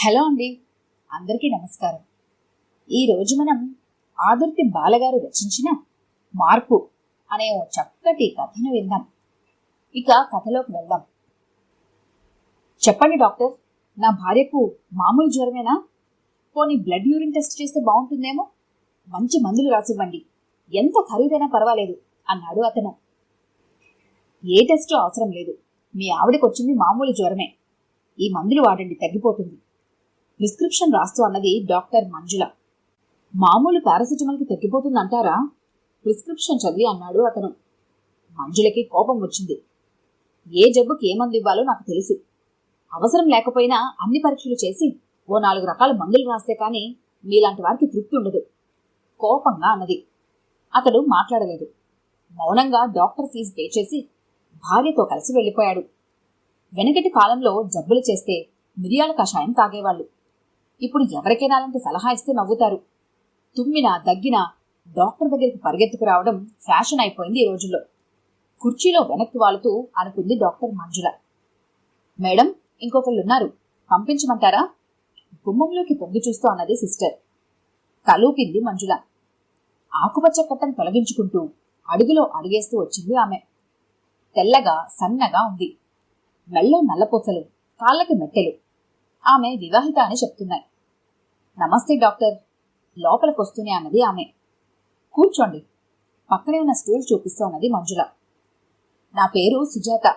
Hello అండి, అందరికీ నమస్కారం. ఈరోజు మనం ఆదుర్తి బాలగారు రచించిన మార్పు అనే ఓ చక్కటి కథను విందాం. ఇక కథలోకి వెళ్దాం. చెప్పండి డాక్టర్, నా భార్యకు మామూలు జ్వరమేనా? పోనీ బ్లడ్ యూరిన్ టెస్ట్ చేస్తే బాగుంటుందేమో. మంచి మందులు రాసివ్వండి, ఎంత ఖరీదైనా పర్వాలేదు అన్నాడు అతను. ఏ టెస్టు అవసరం లేదు, మీ ఆవిడకి వచ్చింది మామూలు జ్వరమే. ఈ మందులు వాడండి, తగ్గిపోతుంది. ప్రిస్క్రిప్షన్ రాస్తూ అన్నది డాక్టర్ మంజుల. మామూలు పారాసిటమాల్కి తగ్గిపోతుందంటారా? ప్రిస్క్రిప్షన్ చదివి అన్నాడు అతను. మంజులకి కోపం వచ్చింది. ఏ జబ్బుకి ఏ మందు ఇవ్వాలో నాకు తెలుసు. అవసరం లేకపోయినా అన్ని పరీక్షలు చేసి ఓ 4 రకాల మందులు రాస్తే కానీ మీలాంటి వారికి తృప్తి ఉండదు, కోపంగా అన్నది. అతడు మాట్లాడలేదు. మౌనంగా డాక్టర్ ఫీజు పే చేసి భార్యతో కలిసి వెళ్ళిపోయాడు. వెనకటి కాలంలో జబ్బులు చేస్తే మిరియాల కషాయం తాగేవాళ్ళు. ఇప్పుడు ఎవరికైనా అలాంటి సలహా ఇస్తే నవ్వుతారు. తుమ్మినా దగ్గినా డాక్టర్ దగ్గరికి పరిగెత్తుకు రావడం ఫ్యాషన్ అయిపోయింది ఈ రోజుల్లో. కుర్చీలో వెనక్కి వాలుతూ అనుకుంది డాక్టర్ మంజుల. మేడం, ఇంకొకళ్ళున్నారు, పంపించమంటారా? గుమ్మంలోకి తొంగి చూస్తూ అన్నది సిస్టర్. తలూపింది మంజుల. ఆకుపచ్చ కట్టను తొలగించుకుంటూ అడుగులో అడుగేస్తూ వచ్చింది ఆమె. తెల్లగా సన్నగా ఉంది. మెళ్ళో నల్లపూసలు, కాళ్ళకి మెట్టెలు. ఆమె వివాహిత అని చెప్తున్నాయి. నమస్తే డాక్టర్, లోపలికొస్తూనే అన్నది ఆమె. కూర్చోండి, పక్కనే ఉన్న స్టూల్ చూపిస్తూ అన్నది మంజుల. నా పేరు సుజాత.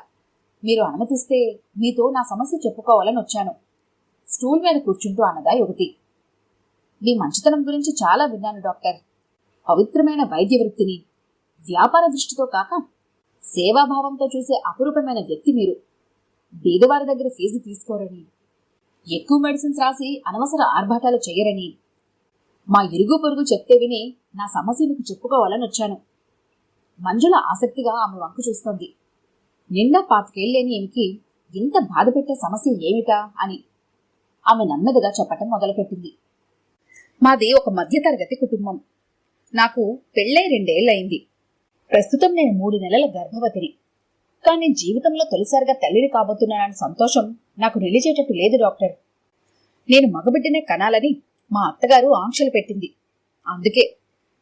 మీరు అనుమతిస్తే మీతో నా సమస్య చెప్పుకోవాలని వచ్చాను. స్టూల్ మీద కూర్చుంటూ అన్నదా యువతి. మీ మంచితనం గురించి చాలా విన్నాను డాక్టర్. పవిత్రమైన వైద్య వృత్తిని వ్యాపార దృష్టితో కాక సేవాభావంతో చూసే అపురూపమైన వ్యక్తి మీరు. బీదవారి దగ్గర ఫీజు తీసుకోరని, ఎక్కువ మెడిసిన్స్ రాసి అనవసర ఆర్భాటాలు చేయరని మా ఇరుగు పొరుగు చెప్తే విని నా సమస్య మీకు చెప్పుకోవాలని వచ్చాను. మంజుల ఆసక్తిగా ఆమె వంక చూస్తోంది. నిండా 25 ఏళ్లేని ఈమెకి ఇంత బాధ పెట్టే సమస్య ఏమిటా అని ఆమె నెమ్మదిగా చెప్పటం మొదలుపెట్టింది. మాది ఒక మధ్యతరగతి కుటుంబం. నాకు పెళ్ళై 2 ఏళ్లయింది. ప్రస్తుతం నేను 3 నెలల గర్భవతిని. కానీ జీవితంలో తొలిసారిగా తల్లిని కాబోతున్నానన్న సంతోషం నాకు నిలిచేటట్టు లేదు డాక్టర్. నేను మగబిడ్డనే కనాలని మా అత్తగారు ఆంక్షలు పెట్టింది. అందుకే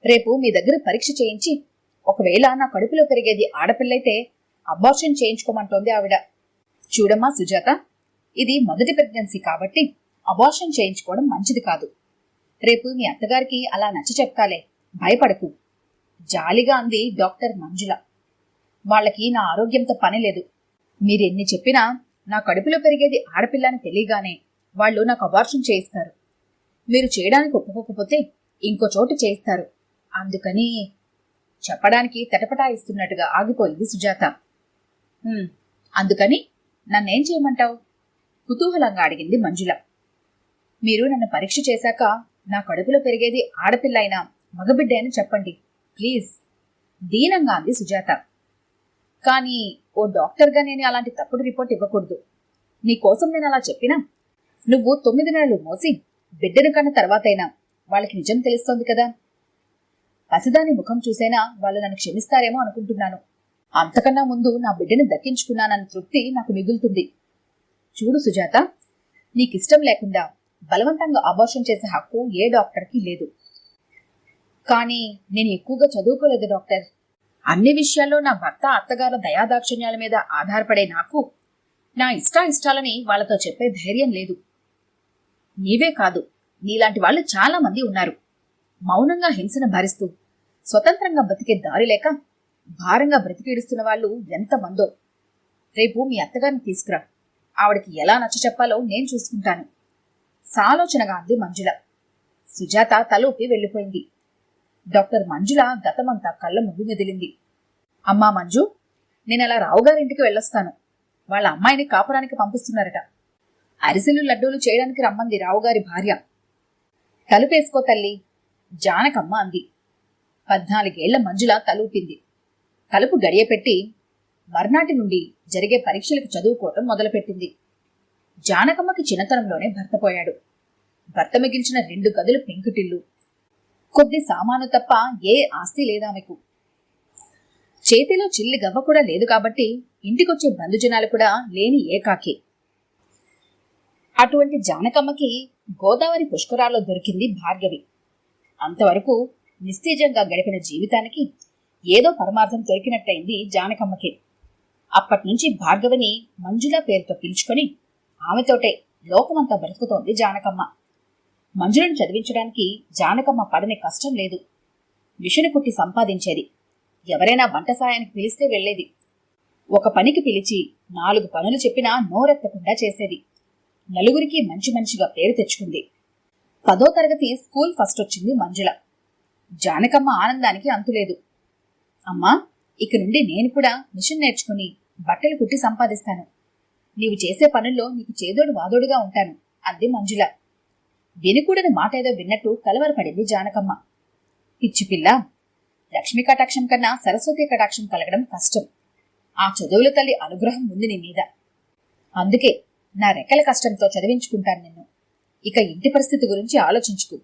రేపు మీ దగ్గర పరీక్ష చేయించి ఒకవేళ నా కడుపులో పెరిగేది ఆడపిల్లైతే అబార్షన్ చేయించుకోమంటోంది ఆవిడ. చూడమ్మా సుజాత, ఇది మొదటి ప్రెగ్నెన్సీ కాబట్టి అబార్షన్ చేయించుకోవడం మంచిది కాదు. రేపు మీ అత్తగారికి అలా నచ్చ చెప్తాలే, భయపడకు, జాలిగా అంది డాక్టర్ మంజుల. వాళ్ళకి నా ఆరోగ్యంతో పని లేదు. మీరెన్ని చెప్పినా నా కడుపులో పెరిగేది ఆడపిల్లని తెలియగానే వాళ్ళు నాకు అబార్షన్ చేయిస్తారు. మీరు చేయడానికి ఒప్పుకోకపోతే ఇంకో చోటు చేయిస్తారు. అందుకని చెప్పడానికి తటపటాయిస్తున్నట్టుగా ఆగిపోయింది సుజాత. అందుకని నన్నేం చేయమంటావు? కుతూహలంగా అడిగింది మంజుల. మీరు నన్ను పరీక్ష చేశాక నా కడుపులో పెరిగేది ఆడపిల్ల అయినా మగబిడ్డ అయినా చెప్పండి ప్లీజ్, దీనంగా అంది సుజాత. కానీ ఓ డాక్టర్గా నేను అలాంటి తప్పుడు రిపోర్ట్ ఇవ్వకూడదు. నీకోసం నేను అలా చెప్పినా నువ్వు 9 నెలలు మోసి బిడ్డను కన్న తర్వాతైనా వాళ్ళకి నిజం తెలుస్తోంది కదా. పసిదాని ముఖం చూసైనా వాళ్ళు నన్ను క్షమిస్తారేమో అనుకుంటున్నాను. అంతకన్నా ముందు నా బిడ్డని దక్కించుకున్నానన్న తృప్తి నాకు మిగులుతుంది. చూడు సుజాత, నీకిష్టం లేకుండా బలవంతంగా అబార్షన్ చేసే హక్కు ఏ డాక్టర్కి లేదు. కానీ నేను ఎక్కువగా చదువుకోలేదు డాక్టర్. అన్ని విషయాల్లో నా భర్త అత్తగారు దయాదాక్షిణ్యాల మీద ఆధారపడే నాకు నా ఇష్టాలని వాళ్లతో చెప్పే ధైర్యం లేదు. నీవే కాదు, నీలాంటి వాళ్ళు చాలా మంది ఉన్నారు. మౌనంగా హింసను భరిస్తూ స్వతంత్రంగా బ్రతికే దారి లేక భారంగా బ్రతికిడుస్తున్న వాళ్ళు ఎంతమందో. రేపు మీ అత్తగారిని తీసుకురా, ఆవిడకి ఎలా నచ్చ చెప్పాలో నేను చూసుకుంటాను, సాలోచనగా అంది మంజుల. సుజాత తలూపి వెళ్ళిపోయింది. డాక్టర్ మంజుల గతమంతా కళ్ళ ముందు మెదిలింది. అమ్మా మంజు, నేను అలా రావుగారింటికి వెళ్ళొస్తాను. వాళ్ళ అమ్మాయిని కాపురానికి పంపిస్తున్నారట. అరిసెలు లడ్డూలు చేయడానికి రమ్మంది రావుగారి భార్య. తలుపేసుకో తల్లి, జానకమ్మ అంది. 14 ఏళ్ల మంజుల తలూపింది. తలుపు గడియపెట్టి మర్నాటి నుండి జరిగే పరీక్షలకు చదువుకోవటం మొదలుపెట్టింది. జానకమ్మకి చిన్నతనంలోనే భర్త పోయాడు. భర్త మిగిల్చిన 2 గదులు పెంకుటిల్లు, కొద్ది సామాను తప్ప ఏ ఆస్తి లేదామెకు. చేతిలో చిల్లి గవ్వ కూడా లేదు కాబట్టి ఇంటికొచ్చే బంధుజనాలు కూడా లేని ఏకాకి. అటువంటి జానకమ్మకి గోదావరి పుష్కరాల్లో దొరికింది భార్గవి. అంతవరకు నిస్తేజంగా గడిపిన జీవితానికి ఏదో పరమార్థం దొరికినట్టయింది జానకమ్మకి. అప్పట్నుంచి భార్గవిని మంజుల పేరుతో పిలుచుకొని ఆమెతోటే లోకమంతా బ్రతుకుతోంది జానకమ్మ. మంజులను చదివించడానికి జానకమ్మ పడని కష్టం లేదు. మిషను కుట్టి సంపాదించేది. ఎవరైనా వంట సాయానికి పిలిస్తే వెళ్లేది. ఒక పనికి పిలిచి 4 పనులు చెప్పినా నోరెత్తకుండా చేసేది. నలుగురికి మంచి మనిషిగా పేరు తెచ్చుకుంది. 10వ తరగతి స్కూల్ ఫస్ట్ వచ్చింది మంజుల. జానకమ్మ ఆనందానికి అంతులేదు. అమ్మా, ఇక నుండి నేను కూడా మిషన్ నేర్చుకుని బట్టలు కుట్టి సంపాదిస్తాను. నీవు చేసే పనుల్లో నీకు చేదోడు వాదోడుగా ఉంటాను అంది మంజుల. వినుకూడని మాట ఏదో విన్నట్టు కలవరపడింది జానకమ్మ. పిచ్చి పిల్ల, లక్ష్మీ కటాక్షం కన్నా సరస్వతి కటాక్షం కలగడం కష్టం. ఆ చదువుల తల్లి అనుగ్రహం ఉంది నీ మీద. అందుకే నా రెక్కల కష్టంతో చదివించుకుంటాను నిన్ను. ఇక ఇంటి పరిస్థితి గురించి ఆలోచించుకు.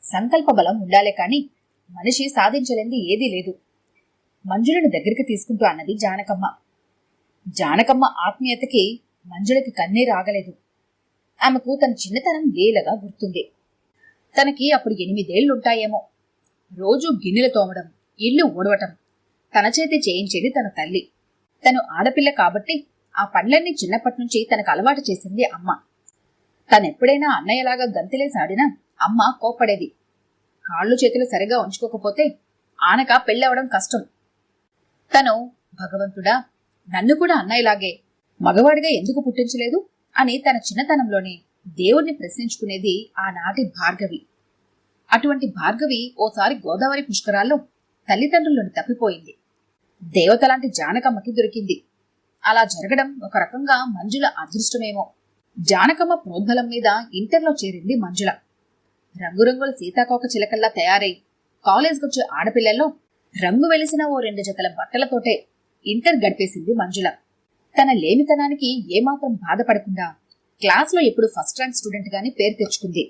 సంకల్ప బలం ఉండాలే కాని మనిషి సాధించలేంది ఏదీ లేదు. మంజులను దగ్గరికి తీసుకుంటూ అన్నది జానకమ్మ. జానకమ్మ ఆత్మీయతకి మంజులకి కన్నీరు ఆగలేదు. ఆమెకు తన చిన్నతనం లీలగా గుర్తుంది. తనకి అప్పుడు 8 ఏళ్లుంటాయేమో. రోజూ గిన్నెలు తోమడం, ఇల్లు ఊడవటం తన చేతి చేయించేది తన తల్లి. తను ఆడపిల్ల కాబట్టి ఆ పనులన్నీ చిన్నప్పటినుంచి తనకు అలవాటు చేసింది అమ్మ. తనెప్పుడైనా అన్నయ్యలాగా గంతులేసాడినా అమ్మ కోప్పడేది. కాళ్ళు చేతులు సరిగా ఉంచుకోకపోతే ఆనక పెళ్ళవడం కష్టం. తను భగవంతుడా, నన్ను కూడా అన్నయ్యలాగే మగవాడిగా ఎందుకు పుట్టించలేదు అని తన చిన్నతనంలోనే దేవుణ్ణి ప్రశ్నించుకునేది ఆనాటి భార్గవి. అటువంటి భార్గవి ఓసారి గోదావరి పుష్కరాల్లో తల్లిదండ్రులను తప్పిపోయింది. దేవతలాంటి జానకమ్మకి దొరికింది. అలా జరగడం ఒక రకంగా మంజుల అదృష్టమేమో. జానకమ్మ ప్రోద్బలం మీద ఇంటర్లో చేరింది మంజుల. రంగురంగుల సీతాకోక చిలకల్లా తయారై కాలేజ్కొచ్చే ఆడపిల్లల్లో రంగు వెలిసిన ఓ 2 జతల బట్టలతోటే ఇంటర్ గడిపేసింది మంజుల. తన లేమితనానికి ఏమాత్రం బాధపడకుండా క్లాస్లో ఎప్పుడు ఫస్ట్ ర్యాంక్ స్టూడెంట్ గాని పేరు తెచ్చుకుంది.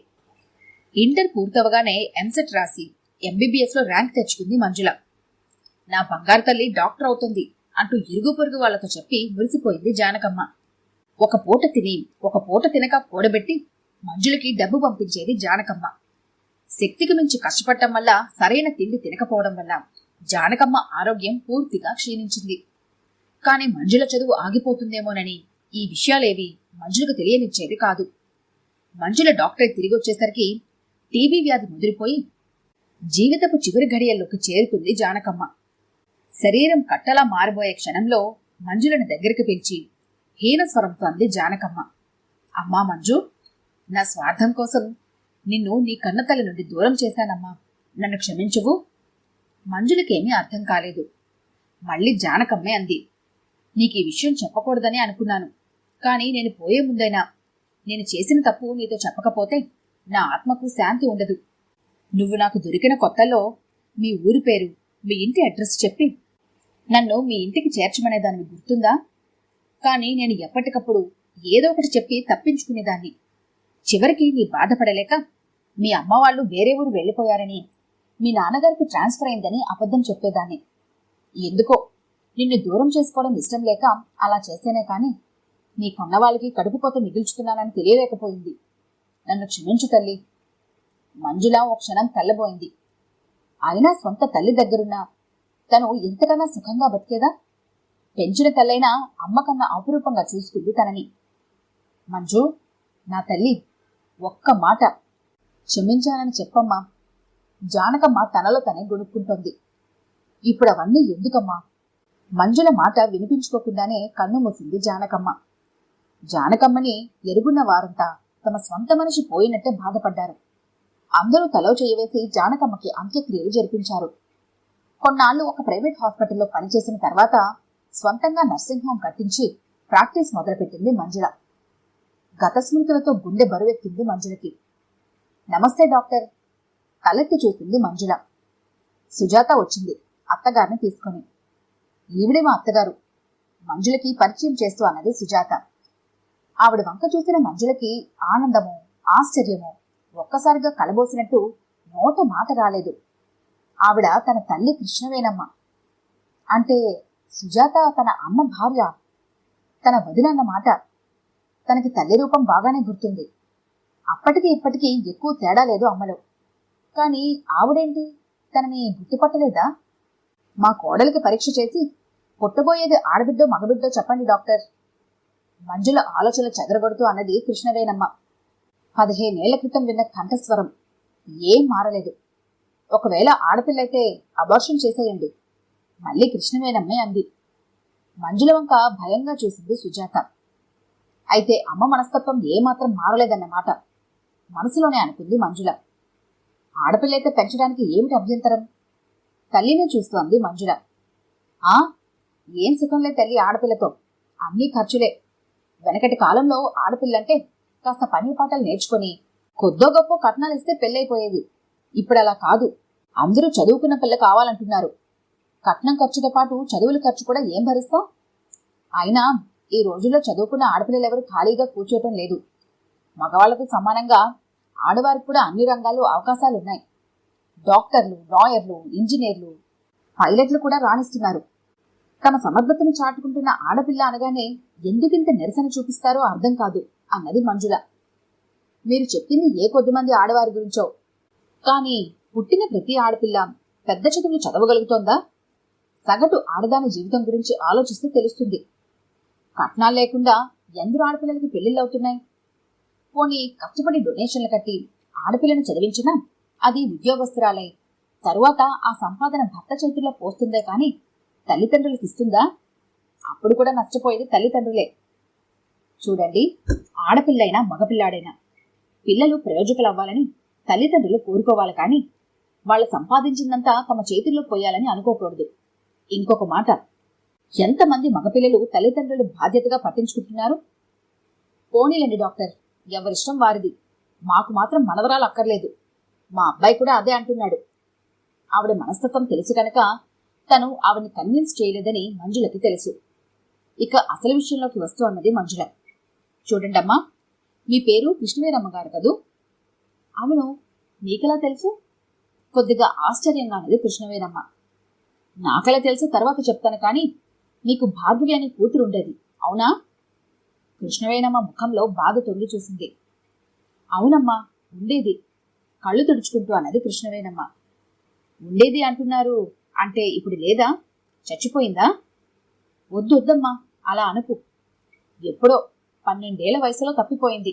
ఇంటర్ పూర్తవగానే ఎంసెట్ రాసి ఎంబీబీఎస్ లో ర్యాంక్ తెచ్చుకుంది మంజుల. నా బంగారు తల్లి డాక్టర్ అవుతుంది అంటూ ఇరుగు పొరుగు వాళ్లతో చెప్పి మురిసిపోయింది జానకమ్మ. ఒక పూట తిని ఒక పూట తినక కూడబెట్టి మంజులకి డబ్బు పంపించేది జానకమ్మ. శక్తికి మించి కష్టపడటం వల్ల సరైన తిండి తినకపోవడం వల్ల జానకమ్మ ఆరోగ్యం పూర్తిగా క్షీణించింది. కాని మంజుల చదువు ఆగిపోతుందేమోనని ఈ విషయాలేవి మంజులకు తెలియనిచ్చేది కాదు. మంజుల డాక్టర్ తిరిగి వచ్చేసరికి టీబీ వ్యాధి ముదిరిపోయి జీవితపు చివరి ఘడియల్లోకి చేరుకుంది జానకమ్మ. శరీరం కట్టలా మారిపోయే క్షణంలో మంజులను దగ్గరికి పిలిచి హీనస్వరంతో అంది జానకమ్మ. అమ్మా మంజు, నా స్వార్థం కోసం నిన్ను నీ కన్నతల్లి నుండి దూరం చేశానమ్మా, నన్ను క్షమించువు. మంజులకేమీ అర్థం కాలేదు. మళ్ళీ జానకమ్మే అంది, నీకు ఈ విషయం చెప్పకూడదని అనుకున్నాను. కాని నేను పోయే ముందైనా నేను చేసిన తప్పు నీతో చెప్పకపోతే నా ఆత్మకు శాంతి ఉండదు. నువ్వు నాకు దొరికిన కొత్తలో మీ ఊరి పేరు, మీ ఇంటి అడ్రస్ చెప్పి నన్ను మీ ఇంటికి చేర్చమనేదానివి గుర్తుందా? కాని నేను ఎప్పటికప్పుడు ఏదో ఒకటి చెప్పి తప్పించుకునేదాన్ని. చివరికి నీ బాధపడలేక మీ అమ్మ వాళ్ళు వేరే ఊరు వెళ్ళిపోయారని, మీ నాన్నగారికి ట్రాన్స్ఫర్ అయిందని అబద్ధం చెప్పేదాన్ని. ఎందుకో నిన్ను దూరం చేసుకోవడం ఇష్టం లేక అలా చేసేనే కాని నీ కొన్న వాళ్ళకి కడుపుకోత మిగుల్చుతున్నానని తెలియలేకపోయింది. నన్ను క్షమించు తల్లి. మంజుల ఓ క్షణం తెల్లబోయింది. అయినా సొంత తల్లి దగ్గరున్నా తను ఎంతకన్నా సుఖంగా బతికేదా? పెంచిన తల్లైనా అమ్మకన్నా అపురూపంగా చూసుకుంది తనని. మంజు, నా తల్లి, ఒక్క మాట క్షమించానని చెప్పమ్మా. జానకమ్మ తనలో తనే గొనుక్కుంటోంది. ఇప్పుడు అవన్నీ ఎందుకమ్మా? మంజుల మాట వినిపించుకోకుండానే కన్ను మూసింది జానకమ్మ. జానకమ్మని ఎరుగున్న వారంతా తమ స్వంత మనిషి పోయినట్టే బాధపడ్డారు. అందరూ తలో చేయవేసి జానకమ్మకి అంత్యక్రియలు జరిపించారు. కొన్నాళ్లు ఒక ప్రైవేట్ హాస్పిటల్లో పనిచేసిన తర్వాత స్వంతంగా నర్సింగ్ హోం కట్టించి ప్రాక్టీస్ మొదలుపెట్టింది మంజుల. గత స్మృతులతో గుండె బరువెక్కింది మంజులకి. నమస్తే డాక్టర్. తలెత్తి చూసింది మంజుల. సుజాత వచ్చింది అత్తగారిని తీసుకొని. ఈవిడే మా అత్తగారు, మంజులకి పరిచయం చేస్తూ అన్నది సుజాత. ఆవిడ వంక చూసిన మంజులకి ఆనందమో ఆశ్చర్యమో ఒక్కసారిగా కలబోసినట్టు నోట మాట రాలేదు. ఆవిడ తన తల్లి కృష్ణవేనమ్మ. అంటే సుజాత తన అన్న భార్య, తన వదినన్న మాట. తనకి తల్లి రూపం బాగానే గుర్తుంది. అప్పటికి ఇప్పటికీ ఎక్కువ తేడా లేదు అమ్మలో. కానీ ఆవిడేంటి తనని గుర్తుపట్టలేదా? మా కోడలికి పరీక్ష చేసి పుట్టబోయేది ఆడబిడ్డో మగబిడ్డో చెప్పండి డాక్టర్. మంజుల ఆలోచనలు చెదరగొడుతూ అన్నది కృష్ణవేణమ్మ. 15 ఏళ్ల క్రితం విన్న కంఠస్వరం ఏం మారలేదు. ఒకవేళ ఆడపిల్లైతే అబార్షన్ చేసేయండి, మళ్ళీ కృష్ణవేణమ్మే అంది. మంజుల వంక భయంగా చూసింది సుజాత. అయితే అమ్మ మనస్తత్వం ఏమాత్రం మారలేదన్నమాట మనసులోనే అనుకుంది మంజుల. ఆడపిల్లైతే పెంచడానికి ఏమిటి అభ్యంతరం? తల్లినే చూస్తూ అంది మంజుల. ఆ ఏం సుఖంలే తల్లి ఆడపిల్లతో, అన్నీ ఖర్చులే. వెనకటి కాలంలో ఆడపిల్లంటే కాస్త పని పాటలు నేర్చుకొని కొద్దో గొప్ప కట్నాలిస్తే పెళ్ళైపోయేది. ఇప్పుడలా కాదు, అందరూ చదువుకున్న పిల్ల కావాలంటున్నారు. కట్నం ఖర్చుతో పాటు చదువుల ఖర్చు కూడా ఏం భరిస్తాం? అయినా ఈ రోజుల్లో చదువుకున్న ఆడపిల్లలెవరూ ఖాళీగా కూర్చోటం లేదు. మగవాళ్లతో సమానంగా ఆడవారికి కూడా అన్ని రంగాల్లో అవకాశాలున్నాయి. డాక్టర్లు, లాయర్లు, ఇంజనీర్లు, పైలట్లు కూడా రాణిస్తున్నారు. తమ సమర్థతను చాటుకుంటున్న ఆడపిల్ల అనగానే ఎందుకింత నిరసన చూపిస్తారో అర్థం కాదు అన్నది మంజుల. మీరు చెప్పింది ఏ కొద్దిమంది ఆడవారి గురించో, కానీ పుట్టిన ప్రతి ఆడపిల్ల పెద్ద చదువులు చదవగలుగుతోందా? సగటు ఆడదాని జీవితం గురించి ఆలోచిస్తే తెలుస్తుంది. కట్నాలు లేకుండా ఎందరు ఆడపిల్లలకి పెళ్లిళ్ళవుతున్నాయి? పోనీ కష్టపడి డొనేషన్లు కట్టి ఆడపిల్లను చదివించినా అది ఉద్యోగస్తురాలై తరువాత ఆ సంపాదన భర్త చేతుల్లో పోస్తుందే కాని తల్లిదండ్రులకు ఇస్తుందా? అప్పుడు కూడా నష్టపోయేది తల్లిదండ్రులే. చూడండి, ఆడపిల్లైనా మగపిల్లాడైనా పిల్లలు ప్రయోజకులవ్వాలని తల్లిదండ్రులు కోరుకోవాలి, కానీ వాళ్ళు సంపాదించిందంతా తమ చేతుల్లో పోయాలని అనుకోకూడదు. ఇంకొక మాట, ఎంతమంది మగపిల్లలు తల్లిదండ్రులు బాధ్యతగా పట్టించుకుంటున్నారు? పోనీలండి డాక్టర్, ఎవరిష్టం వారిది. మాకు మాత్రం మనవరాలు అక్కర్లేదు. మా అబ్బాయి కూడా అదే అంటున్నాడు. ఆవిడ మనస్తత్వం తెలుసు కనుక తను ఆవిడ్ని కన్విన్స్ చేయలేదని మంజులకి తెలుసు. ఇక అసలు విషయంలోకి వస్తూ అన్నది మంజుల. చూడండమ్మా, మీ పేరు కృష్ణవేణమ్మ గారు కదూ? అవును, నీకెలా తెలుసు? కొద్దిగా ఆశ్చర్యంగా అన్నది కృష్ణవేణమ్మ. నాకెలా తెలుసు తర్వాత చెప్తాను, కానీ నీకు భార్గవి అనే కూతురు ఉండేది, అవునా? కృష్ణవేణమ్మ ముఖంలో బాధ తొంగి చూసింది. అవునమ్మా, ఉండేది, కళ్ళు తుడుచుకుంటూ అన్నది కృష్ణవేణమ్మ. ఉండేది అంటున్నారు అంటే ఇప్పుడు లేదా? చచ్చిపోయిందా? వద్దొద్దమ్మా, అలా అనుకు. ఎప్పుడో 12 ఏళ్ల వయసులో తప్పిపోయింది.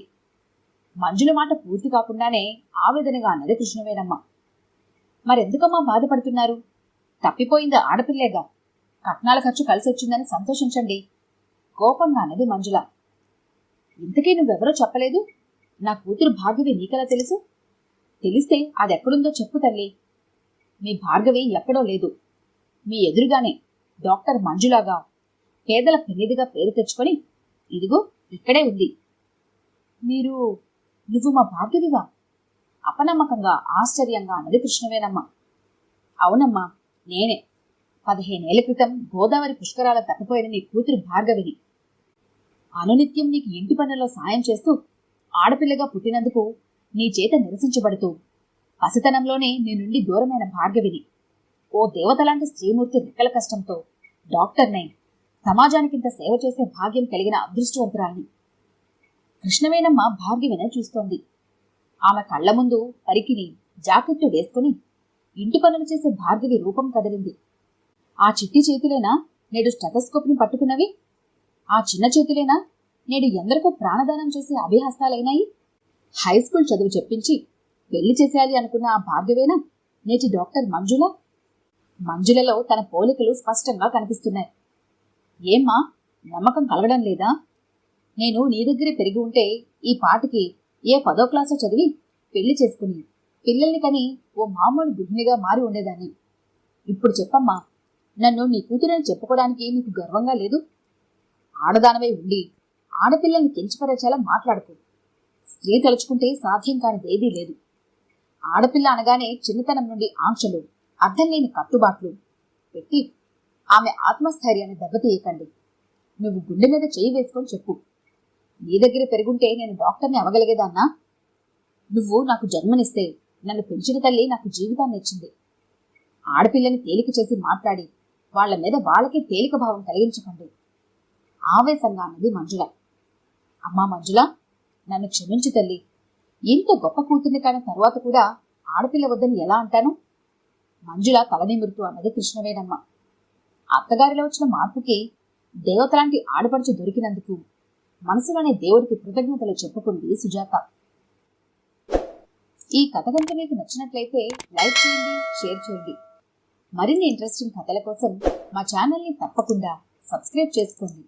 మంజుల మాట పూర్తి కాకుండానే ఆవేదనగా అన్నది కృష్ణవేణమ్మ. మరెందుకమ్మా బాధపడుతున్నారు? తప్పిపోయింది ఆడపిల్లేగా, కట్నాల ఖర్చు కలిసొచ్చిందని సంతోషించండి, కోపంగా అన్నది మంజుల. ఇంతకీ నువ్వెవరో చెప్పలేదు. నా కూతురు భార్గవి నీకెలా తెలుసు? తెలిస్తే అదెక్కడుందో చెప్పు తల్లి. మీ భార్గవి ఎక్కడో లేదు, మీ ఎదురుగానే డాక్టర్ మంజులాగా పేదల పెన్నిదిగా పేరు తెచ్చుకొని ఇదిగో ఇక్కడే ఉంది. నువ్వు మా భార్గవివా? అపనమ్మకంగా ఆశ్చర్యంగా అన్నది కృష్ణవేణమ్మ. అవునమ్మా, నేనే. 15 ఏళ్ల క్రితం గోదావరి పుష్కరాల తప్పిపోయిన నీ కూతురు భార్గవిని. అనునిత్యం నీకు ఇంటి పనుల్లో సాయం చేస్తూ ఆడపిల్లగా పుట్టినందుకు నీ చేత నిరసించబడుతూ పసితనంలోనే నీ నుండి దూరమైన భార్గవిని. ఓ దేవతలాంటి స్త్రీమూర్తి రెక్కల కష్టంతో డాక్టర్నై సమాజానికింత సేవ చేసే భాగ్యం కలిగిన అదృష్టవంతురాల్ని. కృష్ణవేణమ్మ భార్గవినే చూస్తోంది. ఆమె కళ్ల ముందు పరికిని జాకెట్టు వేసుకుని ఇంటి పనులు చేసే భార్గవి రూపం కదిలింది. ఆ చిట్టి చేతులేనా నేడు స్టెథోస్కోప్ని పట్టుకున్నవి? ఆ చిన్న చేతులేనా నేడు ఎందరికో ప్రాణదానం చేసే అభిహస్తాలైనాయి? హైస్కూల్ చదువు చెప్పించి పెళ్లి చేసేయాలి అనుకున్న ఆ భార్గవేనా నేటి డాక్టర్ మంజుల? మంజులలో తన పోలికలు స్పష్టంగా కనిపిస్తున్నాయి. ఏమ్మా, నమ్మకం కలగడం లేదా? నేను నీ దగ్గరే పెరిగి ఉంటే ఈ పాటికి ఏ 10వ క్లాసో చదివి పెళ్లి చేసుకుని పిల్లల్ని కని ఓ మామూలు గృహిణిగా మారి ఉండేదాన్ని. ఇప్పుడు చెప్పమ్మా, నన్ను నీ కూతురని చెప్పుకోవడానికి నీకు గర్వంగా లేదు? ఆడదానవై ఉండి ఆడపిల్లల్ని కించపరచేలా మాట్లాడుకో. స్త్రీ తలుచుకుంటే సాధ్యం కానిదేదీ లేదు. ఆడపిల్ల అనగానే చిన్నతనం నుండి ఆంక్షలు, అర్థం లేని కట్టుబాట్లు పెట్టి ఆమె ఆత్మస్థైర్యాన్ని దెబ్బతీయకండి. నువ్వు గుండె మీద చేయి వేసుకొని చెప్పు, నీ దగ్గర పెరుగుంటే నేను డాక్టర్ని అవగలిగేదాన్నా? నువ్వు నాకు జన్మనిస్తే నన్ను పెంచిన తల్లి నాకు జీవితాన్ని ఇచ్చింది. ఆడపిల్లని తేలిక చేసి మాట్లాడి వాళ్ల మీద వాళ్ళకి తేలిక భావం కలిగించకండి, ఆవేశంగా అన్నది మంజుల. అమ్మా మంజుల, నన్ను క్షమించు తల్లి. ఇంత గొప్ప కూతుర్ని కాని తరువాత కూడా ఆడపిల్ల వద్దని ఎలా అంటాను? మంజుల తలనిమురుతూ అన్నది కృష్ణవేణమ్మ. అత్తగారిలో వచ్చిన మార్పుకి దేవతలాంటి ఆడపడుచు దొరికినందుకు మనసులోనే దేవుడికి కృతజ్ఞతలు చెప్పుకుంది సుజాత. ఈ కథ కనుక మీకు నచ్చినట్లయితే లైక్ చేయండి, షేర్ చేయండి. మరిన్ని ఇంట్రెస్టింగ్ కథల కోసం మా ఛానల్ని తప్పకుండా సబ్స్క్రైబ్ చేసుకోండి.